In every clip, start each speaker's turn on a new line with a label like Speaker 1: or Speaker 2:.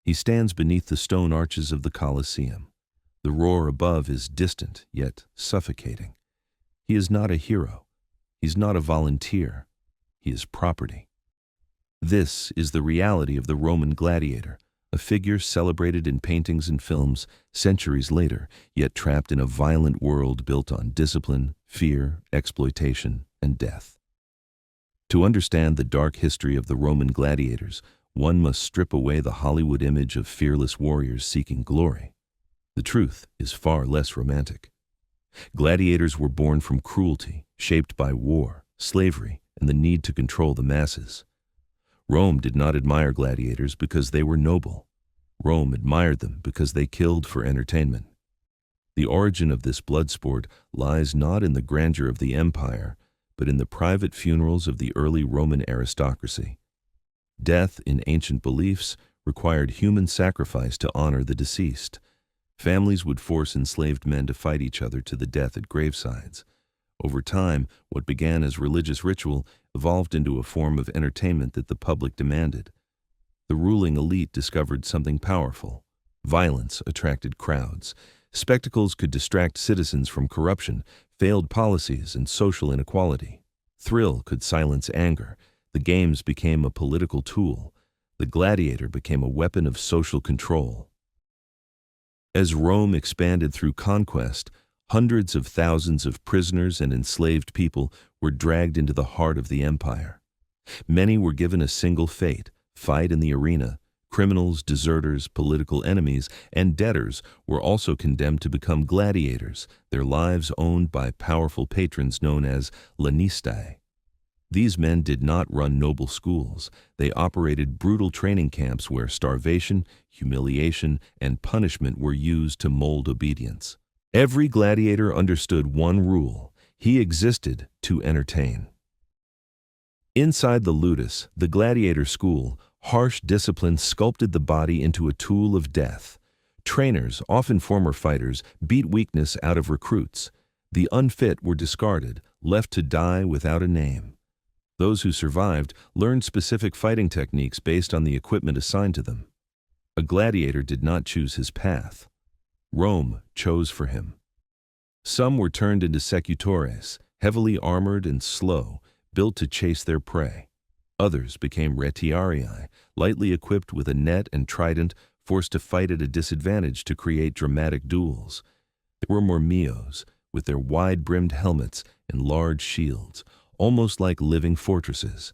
Speaker 1: He stands beneath the stone arches of the Colosseum. The roar above is distant, yet suffocating. He is not a hero. He's not a volunteer. He is property. This is the reality of the Roman gladiator, a figure celebrated in paintings and films centuries later, yet trapped in a violent world built on discipline, fear, exploitation, and death. To understand the dark history of the Roman gladiators, one must strip away the Hollywood image of fearless warriors seeking glory. The truth is far less romantic. Gladiators were born from cruelty, shaped by war, slavery, and the need to control the masses. Rome did not admire gladiators because they were noble. Rome admired them because they killed for entertainment. The origin of this blood sport lies not in the grandeur of the empire, but in the private funerals of the early Roman aristocracy. Death, in ancient beliefs, required human sacrifice to honor the deceased. Families would force enslaved men to fight each other to the death at gravesides. Over time, what began as religious ritual evolved into a form of entertainment that the public demanded. The ruling elite discovered something powerful. Violence attracted crowds. Spectacles could distract citizens from corruption, failed policies, and social inequality. Thrill could silence anger. The games became a political tool. The gladiator became a weapon of social control. As Rome expanded through conquest, hundreds of thousands of prisoners and enslaved people were dragged into the heart of the empire. Many were given a single fate: fight in the arena. Criminals, deserters, political enemies, and debtors were also condemned to become gladiators, their lives owned by powerful patrons known as lanistae. These men did not run noble schools. They operated brutal training camps where starvation, humiliation, and punishment were used to mold obedience. Every gladiator understood one rule: he existed to entertain. Inside the ludus, the gladiator school, harsh discipline sculpted the body into a tool of death. Trainers, often former fighters, beat weakness out of recruits. The unfit were discarded, left to die without a name. Those who survived learned specific fighting techniques based on the equipment assigned to them. A gladiator did not choose his path. Rome chose for him. Some were turned into secutores, heavily armored and slow, built to chase their prey. Others became retiarii, lightly equipped with a net and trident, forced to fight at a disadvantage to create dramatic duels. There were murmillos, with their wide-brimmed helmets and large shields, almost like living fortresses.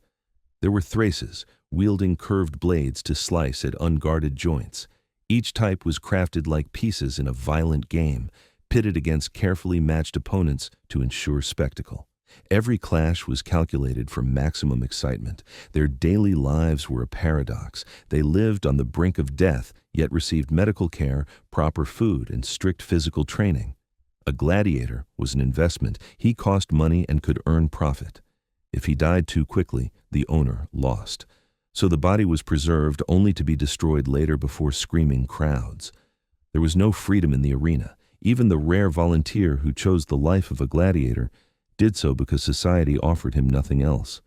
Speaker 1: There were thraces, wielding curved blades to slice at unguarded joints. Each type was crafted like pieces in a violent game, pitted against carefully matched opponents to ensure spectacle. Every clash was calculated for maximum excitement. Their daily lives were a paradox. They lived on the brink of death, yet received medical care, proper food, and strict physical training. A gladiator was an investment. He cost money and could earn profit. If he died too quickly, the owner lost. So the body was preserved only to be destroyed later before screaming crowds. There was no freedom in the arena. Even the rare volunteer who chose the life of a gladiator did so because society offered him nothing else.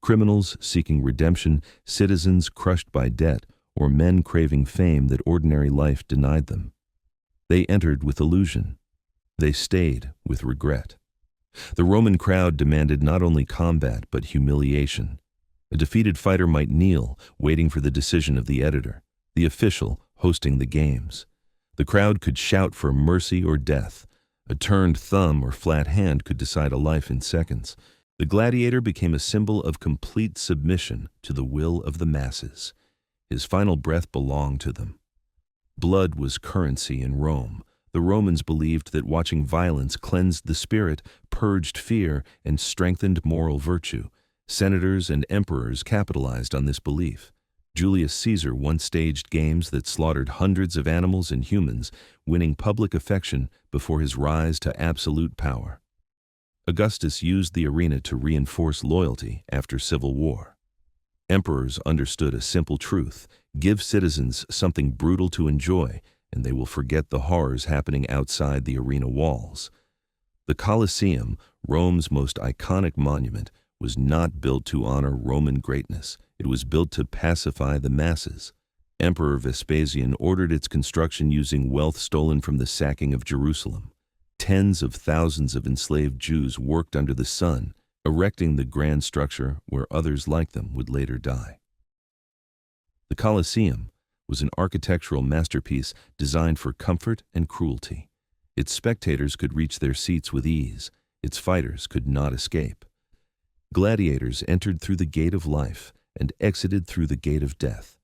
Speaker 1: Criminals seeking redemption, citizens crushed by debt, or men craving fame that ordinary life denied them. They entered with illusion. They stayed with regret. The Roman crowd demanded not only combat but humiliation. A defeated fighter might kneel, waiting for the decision of the editor, the official hosting the games. The crowd could shout for mercy or death. A turned thumb or flat hand could decide a life in seconds. The gladiator became a symbol of complete submission to the will of the masses. His final breath belonged to them. Blood was currency in Rome. The Romans believed that watching violence cleansed the spirit, purged fear, and strengthened moral virtue. Senators and emperors capitalized on this belief. Julius Caesar once staged games that slaughtered hundreds of animals and humans, winning public affection before his rise to absolute power. Augustus used the arena to reinforce loyalty after civil war. Emperors understood a simple truth: give citizens something brutal to enjoy, and they will forget the horrors happening outside the arena walls. The Colosseum, Rome's most iconic monument, was not built to honor Roman greatness. It was built to pacify the masses. Emperor Vespasian ordered its construction using wealth stolen from the sacking of Jerusalem. Tens of thousands of enslaved Jews worked under the sun, erecting the grand structure where others like them would later die. The Colosseum was an architectural masterpiece designed for comfort and cruelty. Its spectators could reach their seats with ease. Its fighters could not escape. Gladiators entered through the gate of life and exited through the gate of death.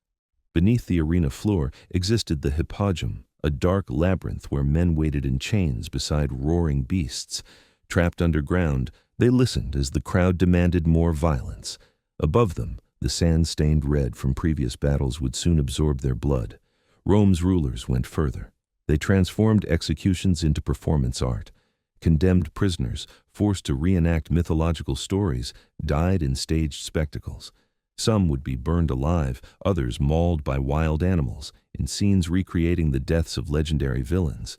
Speaker 1: Beneath the arena floor existed the hippodrome, a dark labyrinth where men waited in chains beside roaring beasts. Trapped underground, they listened as the crowd demanded more violence. Above them, the sand stained red from previous battles would soon absorb their blood. Rome's rulers went further. They transformed executions into performance art. Condemned prisoners, forced to reenact mythological stories, died in staged spectacles. Some would be burned alive, others mauled by wild animals, in scenes recreating the deaths of legendary villains.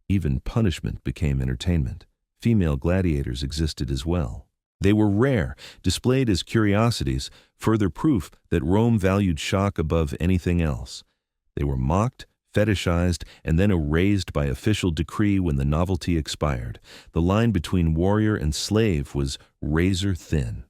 Speaker 1: Even punishment became entertainment. Female gladiators existed as well. They were rare, displayed as curiosities, further proof that Rome valued shock above anything else. They were mocked, fetishized, and then erased by official decree when the novelty expired. The line between warrior and slave was razor thin.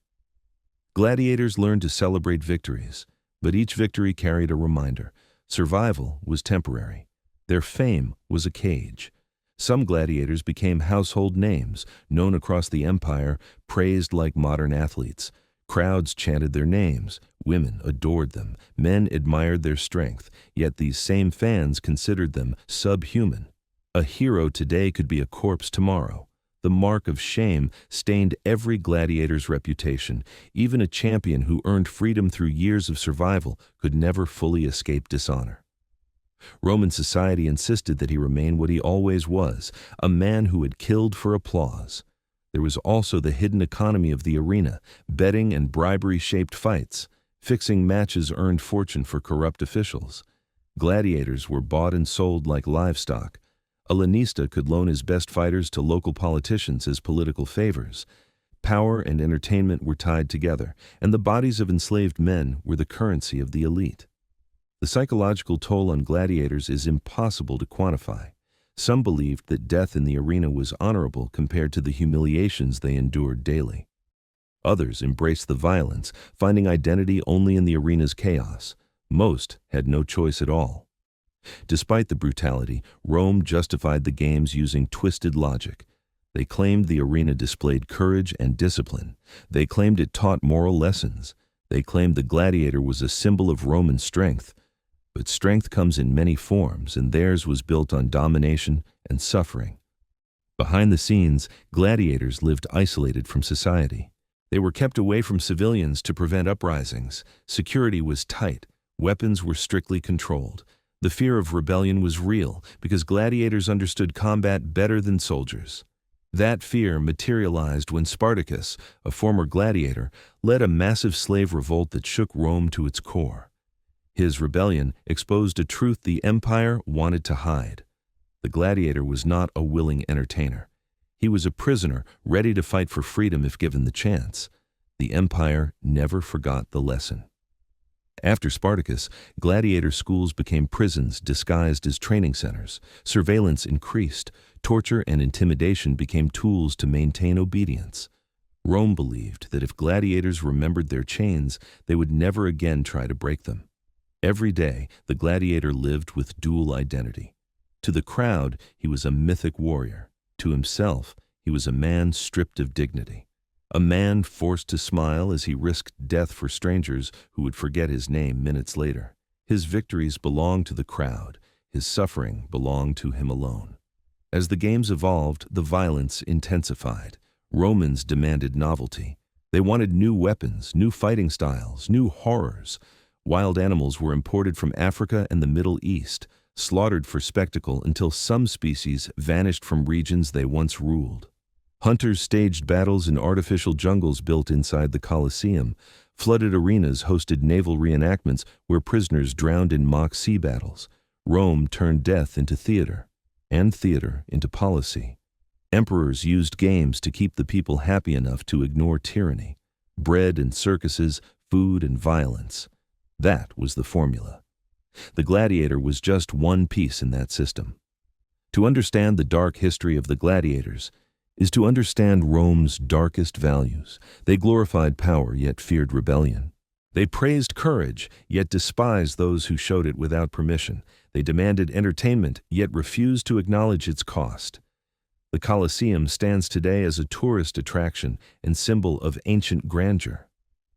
Speaker 1: Gladiators learned to celebrate victories, but each victory carried a reminder. Survival was temporary. Their fame was a cage. Some gladiators became household names, known across the empire, praised like modern athletes. Crowds chanted their names. Women adored them. Men admired their strength. Yet these same fans considered them subhuman. A hero today could be a corpse tomorrow. The mark of shame stained every gladiator's reputation. Even a champion who earned freedom through years of survival could never fully escape dishonor. Roman society insisted that he remain what he always was, a man who had killed for applause. There was also the hidden economy of the arena, betting and bribery-shaped fights. Fixing matches earned fortune for corrupt officials. Gladiators were bought and sold like livestock. A lanista could loan his best fighters to local politicians as political favors. Power and entertainment were tied together, and the bodies of enslaved men were the currency of the elite. The psychological toll on gladiators is impossible to quantify. Some believed that death in the arena was honorable compared to the humiliations they endured daily. Others embraced the violence, finding identity only in the arena's chaos. Most had no choice at all. Despite the brutality, Rome justified the games using twisted logic. They claimed the arena displayed courage and discipline. They claimed it taught moral lessons. They claimed the gladiator was a symbol of Roman strength. But strength comes in many forms, and theirs was built on domination and suffering. Behind the scenes, gladiators lived isolated from society. They were kept away from civilians to prevent uprisings. Security was tight. Weapons were strictly controlled. The fear of rebellion was real because gladiators understood combat better than soldiers. That fear materialized when Spartacus, a former gladiator, led a massive slave revolt that shook Rome to its core. His rebellion exposed a truth the empire wanted to hide. The gladiator was not a willing entertainer. He was a prisoner ready to fight for freedom if given the chance. The empire never forgot the lesson. After Spartacus, gladiator schools became prisons disguised as training centers. Surveillance increased. Torture and intimidation became tools to maintain obedience. Rome believed that if gladiators remembered their chains, they would never again try to break them. Every day, the gladiator lived with dual identity. To the crowd, he was a mythic warrior. To himself, he was a man stripped of dignity. A man forced to smile as he risked death for strangers who would forget his name minutes later. His victories belonged to the crowd. His suffering belonged to him alone. As the games evolved, the violence intensified. Romans demanded novelty. They wanted new weapons, new fighting styles, new horrors. Wild animals were imported from Africa and the Middle East, slaughtered for spectacle until some species vanished from regions they once ruled. Hunters staged battles in artificial jungles built inside the Colosseum. Flooded arenas hosted naval reenactments where prisoners drowned in mock sea battles. Rome turned death into theater, and theater into policy. Emperors used games to keep the people happy enough to ignore tyranny. Bread and circuses, food and violence. That was the formula. The gladiator was just one piece in that system. To understand the dark history of the gladiators is to understand Rome's darkest values. They glorified power yet feared rebellion. They praised courage yet despised those who showed it without permission. They demanded entertainment yet refused to acknowledge its cost. The Colosseum stands today as a tourist attraction and symbol of ancient grandeur.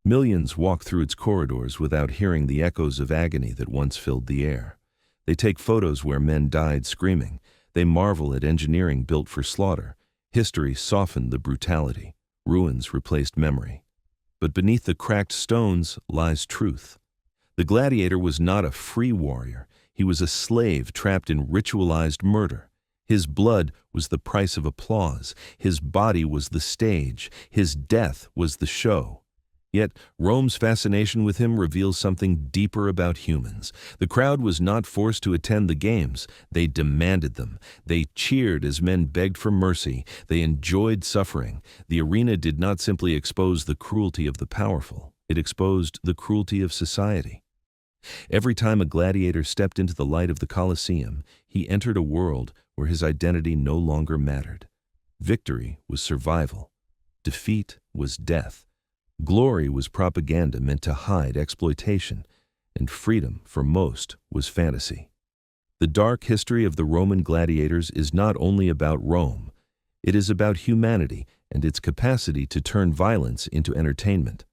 Speaker 1: Millions walk through its corridors without hearing the echoes of agony that once filled the air. They take photos where men died screaming. They marvel at engineering built for slaughter. History softened the brutality. Ruins replaced memory. But beneath the cracked stones lies truth. The gladiator was not a free warrior. He was a slave trapped in ritualized murder. His blood was the price of applause. His body was the stage. His death was the show. Yet Rome's fascination with him reveals something deeper about humans. The crowd was not forced to attend the games. They demanded them. They cheered as men begged for mercy. They enjoyed suffering. The arena did not simply expose the cruelty of the powerful. It exposed the cruelty of society. Every time a gladiator stepped into the light of the Colosseum, he entered a world where his identity no longer mattered. Victory was survival. Defeat was death. Glory was propaganda meant to hide exploitation, and freedom, for most, was fantasy. The dark history of the Roman gladiators is not only about Rome. It is about humanity and its capacity to turn violence into entertainment.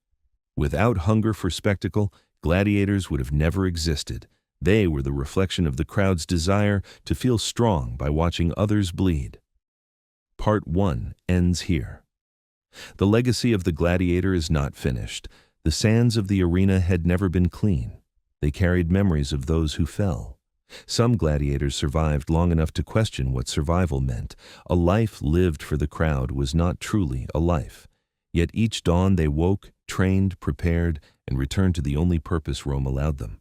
Speaker 1: Without hunger for spectacle, gladiators would have never existed. They were the reflection of the crowd's desire to feel strong by watching others bleed. Part 1 ends here. The legacy of the gladiator is not finished. The sands of the arena had never been clean. They carried memories of those who fell. Some gladiators survived long enough to question what survival meant. A life lived for the crowd was not truly a life. Yet each dawn they woke, trained, prepared, and returned to the only purpose Rome allowed them.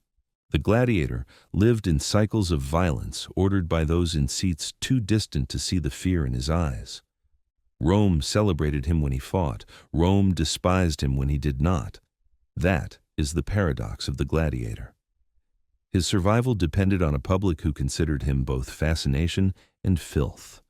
Speaker 1: The gladiator lived in cycles of violence ordered by those in seats too distant to see the fear in his eyes. Rome celebrated him when he fought. Rome despised him when he did not. That is the paradox of the gladiator. His survival depended on a public who considered him both fascination and filth.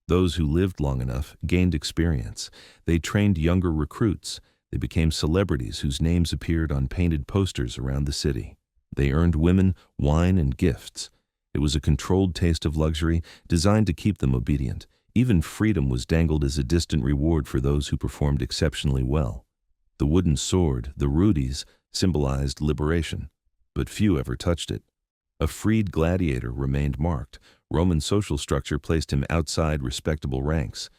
Speaker 1: Those who lived long enough gained experience. They trained younger recruits. They became celebrities whose names appeared on painted posters around the city. They earned women, wine, and gifts. It was a controlled taste of luxury designed to keep them obedient. Even freedom was dangled as a distant reward for those who performed exceptionally well. The wooden sword, the rudis, symbolized liberation, but few ever touched it. A freed gladiator remained marked. Roman social structure placed him outside respectable ranks.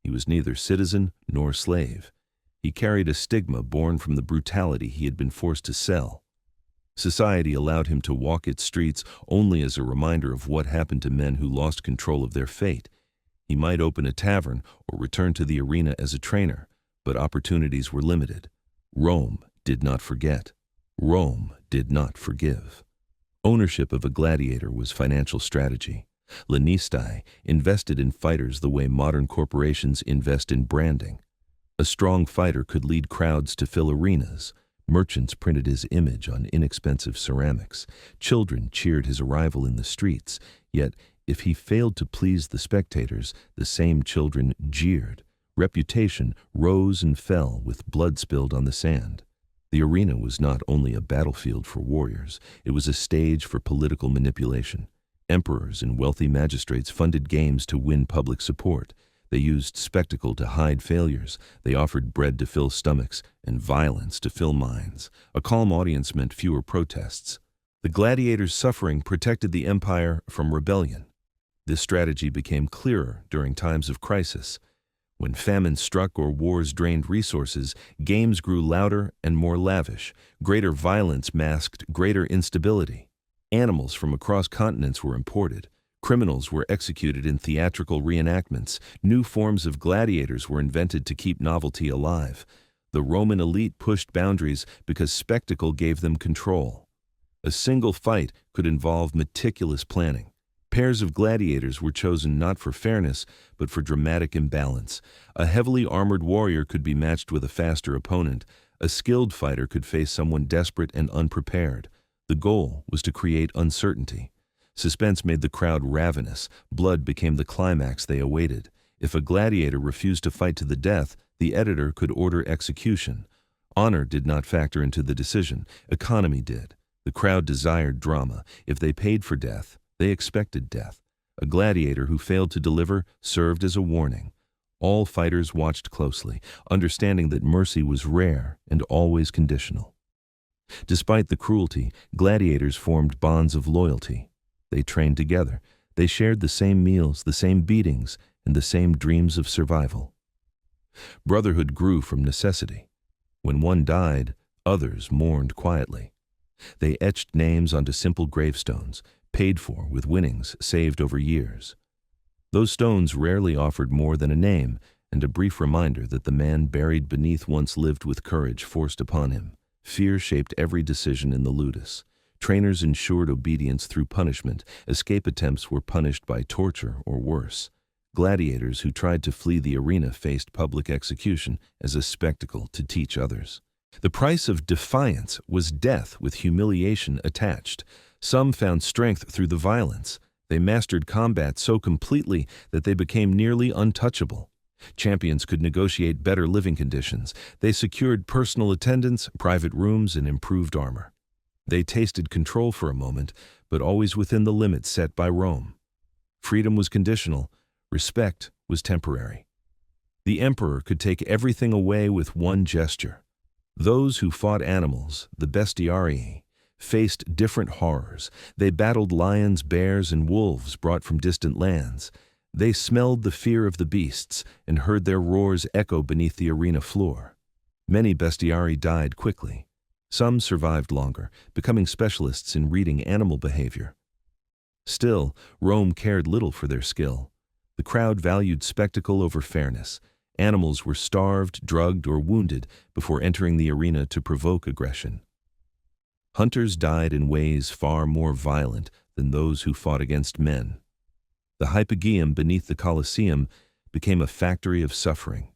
Speaker 1: He was neither citizen nor slave. He carried a stigma born from the brutality he had been forced to sell. Society allowed him to walk its streets only as a reminder of what happened to men who lost control of their fate. He might open a tavern or return to the arena as a trainer, but opportunities were limited. Rome did not forget. Rome did not forgive. Ownership of a gladiator was financial strategy. Lanistae invested in fighters the way modern corporations invest in branding. A strong fighter could lead crowds to fill arenas. Merchants printed his image on inexpensive ceramics. Children cheered his arrival in the streets, yet if he failed to please the spectators, the same children jeered. Reputation rose and fell with blood spilled on the sand. The arena was not only a battlefield for warriors, it was a stage for political manipulation. Emperors and wealthy magistrates funded games to win public support. They used spectacle to hide failures. They offered bread to fill stomachs and violence to fill minds. A calm audience meant fewer protests. The gladiators' suffering protected the empire from rebellion. This strategy became clearer during times of crisis. When famine struck or wars drained resources, games grew louder and more lavish. Greater violence masked greater instability. Animals from across continents were imported. Criminals were executed in theatrical reenactments. New forms of gladiators were invented to keep novelty alive. The Roman elite pushed boundaries because spectacle gave them control. A single fight could involve meticulous planning. Pairs of gladiators were chosen not for fairness, but for dramatic imbalance. A heavily armored warrior could be matched with a faster opponent. A skilled fighter could face someone desperate and unprepared. The goal was to create uncertainty. Suspense made the crowd ravenous. Blood became the climax they awaited. If a gladiator refused to fight to the death, the editor could order execution. Honor did not factor into the decision. Economy did. The crowd desired drama. If they paid for death, they expected death. A gladiator who failed to deliver served as a warning. All fighters watched closely, understanding that mercy was rare and always conditional. Despite the cruelty, gladiators formed bonds of loyalty. They trained together. They shared the same meals, the same beatings, and the same dreams of survival. Brotherhood grew from necessity. When one died, others mourned quietly. They etched names onto simple gravestones, paid for with winnings saved over years. Those stones rarely offered more than a name and a brief reminder that the man buried beneath once lived with courage forced upon him. Fear shaped every decision in the ludus. Trainers ensured obedience through punishment. Escape attempts were punished by torture or worse. Gladiators who tried to flee the arena faced public execution as a spectacle to teach others. The price of defiance was death with humiliation attached. Some found strength through the violence. They mastered combat so completely that they became nearly untouchable. Champions could negotiate better living conditions. They secured personal attendance, private rooms, and improved armor. They tasted control for a moment, but always within the limits set by Rome. Freedom was conditional. Respect was temporary. The emperor could take everything away with one gesture. Those who fought animals, the bestiarii, faced different horrors. They battled lions, bears, and wolves brought from distant lands. They smelled the fear of the beasts and heard their roars echo beneath the arena floor. Many bestiarii died quickly. Some survived longer, becoming specialists in reading animal behavior. Still, Rome cared little for their skill. The crowd valued spectacle over fairness. Animals were starved, drugged, or wounded before entering the arena to provoke aggression. Hunters died in ways far more violent than those who fought against men. The hypogeum beneath the Colosseum became a factory of suffering.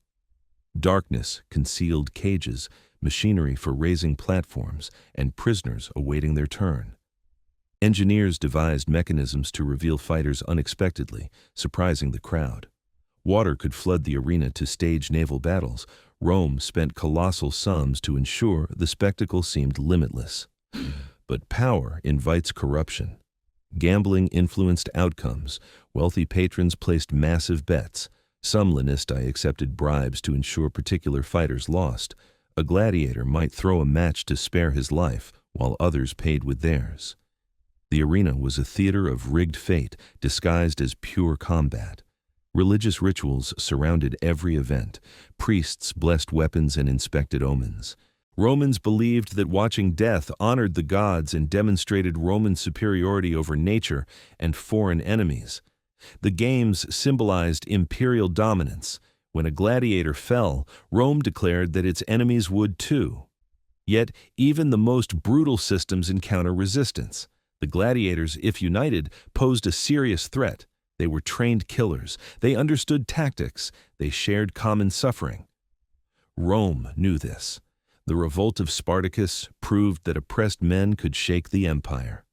Speaker 1: Darkness concealed cages, machinery for raising platforms, and prisoners awaiting their turn. Engineers devised mechanisms to reveal fighters unexpectedly, surprising the crowd. Water could flood the arena to stage naval battles. Rome spent colossal sums to ensure the spectacle seemed limitless. But power invites corruption. Gambling influenced outcomes. Wealthy patrons placed massive bets. Some Lanistae accepted bribes to ensure particular fighters lost. A gladiator might throw a match to spare his life, while others paid with theirs. The arena was a theater of rigged fate, disguised as pure combat. Religious rituals surrounded every event. Priests blessed weapons and inspected omens. Romans believed that watching death honored the gods and demonstrated Roman superiority over nature and foreign enemies. The games symbolized imperial dominance. When a gladiator fell, Rome declared that its enemies would too. Yet, even the most brutal systems encounter resistance. The gladiators, if united, posed a serious threat. They were trained killers. They understood tactics. They shared common suffering. Rome knew this. The revolt of Spartacus proved that oppressed men could shake the empire.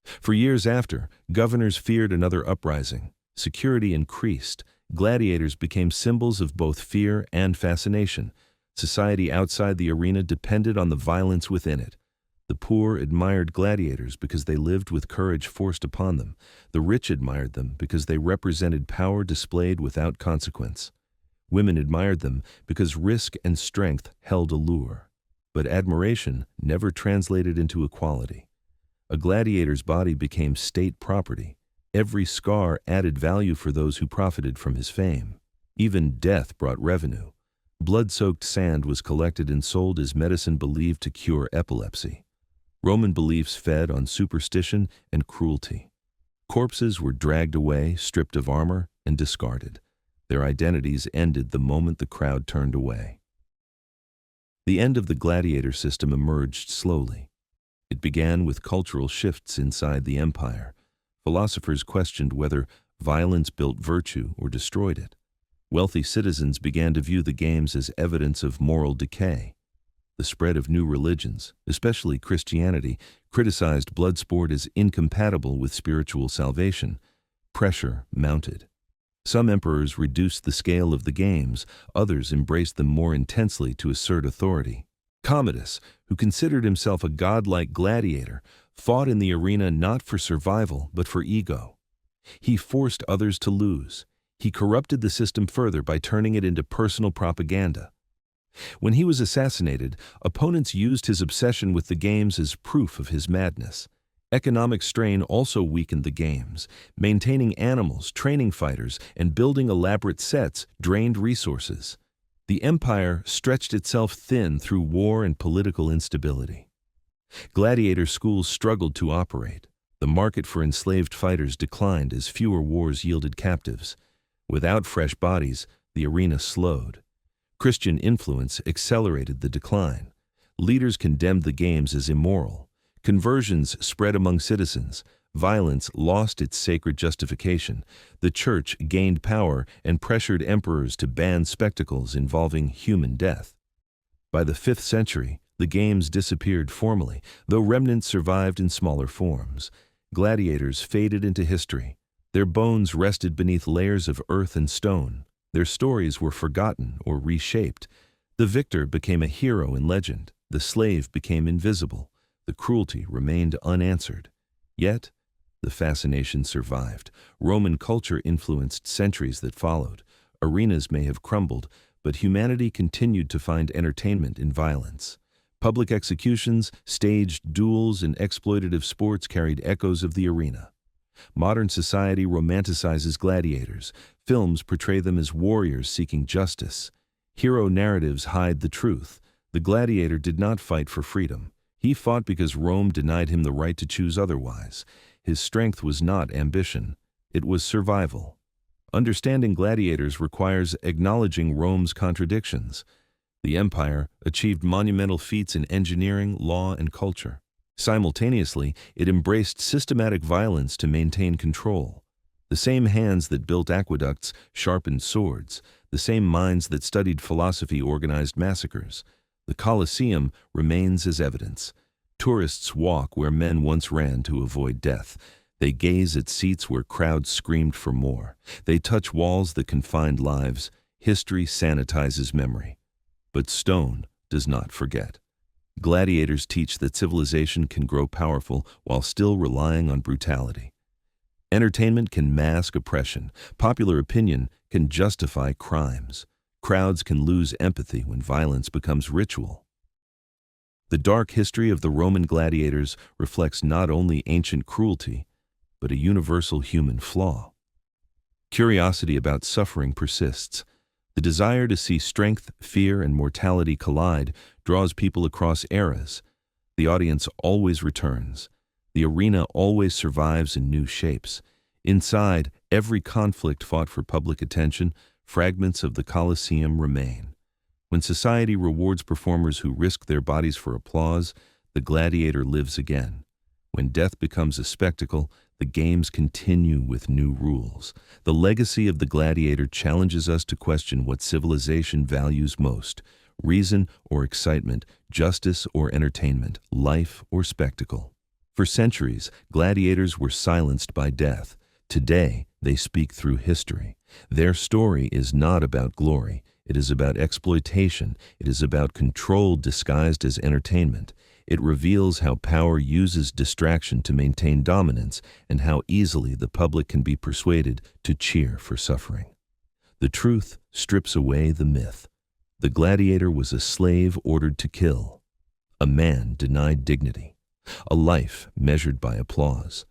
Speaker 1: For years after, governors feared another uprising. Security increased. Gladiators became symbols of both fear and fascination. Society outside the arena depended on the violence within it. The poor admired gladiators because they lived with courage forced upon them. The rich admired them because they represented power displayed without consequence. Women admired them because risk and strength held allure. But admiration never translated into equality. A gladiator's body became state property. Every scar added value for those who profited from his fame. Even death brought revenue. Blood-soaked sand was collected and sold as medicine believed to cure epilepsy. Roman beliefs fed on superstition and cruelty. Corpses were dragged away, stripped of armor, and discarded. Their identities ended the moment the crowd turned away. The end of the gladiator system emerged slowly. It began with cultural shifts inside the empire. Philosophers questioned whether violence built virtue or destroyed it. Wealthy citizens began to view the games as evidence of moral decay. The spread of new religions, especially Christianity, criticized blood sport as incompatible with spiritual salvation. Pressure mounted. Some emperors reduced the scale of the games, others embraced them more intensely to assert authority. Commodus, who considered himself a godlike gladiator, fought in the arena not for survival but for ego. He forced others to lose. He corrupted the system further by turning it into personal propaganda. When he was assassinated, opponents used his obsession with the games as proof of his madness. Economic strain also weakened the games. Maintaining animals, training fighters, and building elaborate sets drained resources. The empire stretched itself thin through war and political instability. Gladiator schools struggled to operate. The market for enslaved fighters declined as fewer wars yielded captives. Without fresh bodies, the arena slowed. Christian influence accelerated the decline. Leaders condemned the games as immoral. Conversions spread among citizens. Violence lost its sacred justification. The church gained power and pressured emperors to ban spectacles involving human death. By the 5th century, the games disappeared formally, though remnants survived in smaller forms. Gladiators faded into history. Their bones rested beneath layers of earth and stone. Their stories were forgotten or reshaped. The victor became a hero in legend. The slave became invisible. The cruelty remained unanswered. Yet, the fascination survived. Roman culture influenced centuries that followed. Arenas may have crumbled, but humanity continued to find entertainment in violence. Public executions, staged duels, and exploitative sports carried echoes of the arena. Modern society romanticizes gladiators. Films portray them as warriors seeking justice. Hero narratives hide the truth. The gladiator did not fight for freedom. He fought because Rome denied him the right to choose otherwise. His strength was not ambition. It was survival. Understanding gladiators requires acknowledging Rome's contradictions. The empire achieved monumental feats in engineering, law, and culture. Simultaneously, it embraced systematic violence to maintain control. The same hands that built aqueducts sharpened swords. The same minds that studied philosophy organized massacres. The Colosseum remains as evidence. Tourists walk where men once ran to avoid death. They gaze at seats where crowds screamed for more. They touch walls that confined lives. History sanitizes memory. But stone does not forget. Gladiators teach that civilization can grow powerful while still relying on brutality. Entertainment can mask oppression. Popular opinion can justify crimes. Crowds can lose empathy when violence becomes ritual. The dark history of the Roman gladiators reflects not only ancient cruelty, but a universal human flaw. Curiosity about suffering persists. The desire to see strength, fear, and mortality collide draws people across eras. The audience always returns. The arena always survives in new shapes. Inside every conflict fought for public attention, fragments of the Colosseum remain. When society rewards performers who risk their bodies for applause, the gladiator lives again. When death becomes a spectacle, the games continue with new rules. The legacy of the gladiator challenges us to question what civilization values most: reason or excitement, justice or entertainment, life or spectacle. For centuries, gladiators were silenced by death. Today, they speak through history. Their story is not about glory. It is about exploitation. It is about control disguised as entertainment. It reveals how power uses distraction to maintain dominance and how easily the public can be persuaded to cheer for suffering. The truth strips away the myth. The gladiator was a slave ordered to kill, a man denied dignity, a life measured by applause.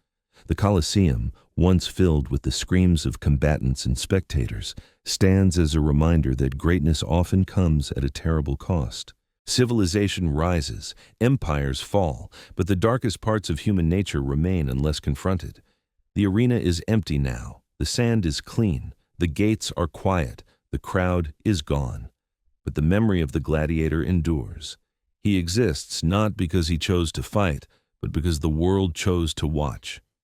Speaker 1: The Colosseum, once filled with the screams of combatants and spectators, stands as a reminder that greatness often comes at a terrible cost. Civilization rises, empires fall, but the darkest parts of human nature remain unless confronted. The arena is empty now. The sand is clean. The gates are quiet. The crowd is gone. But the memory of the gladiator endures. He exists not because he chose to fight, but because the world chose to watch.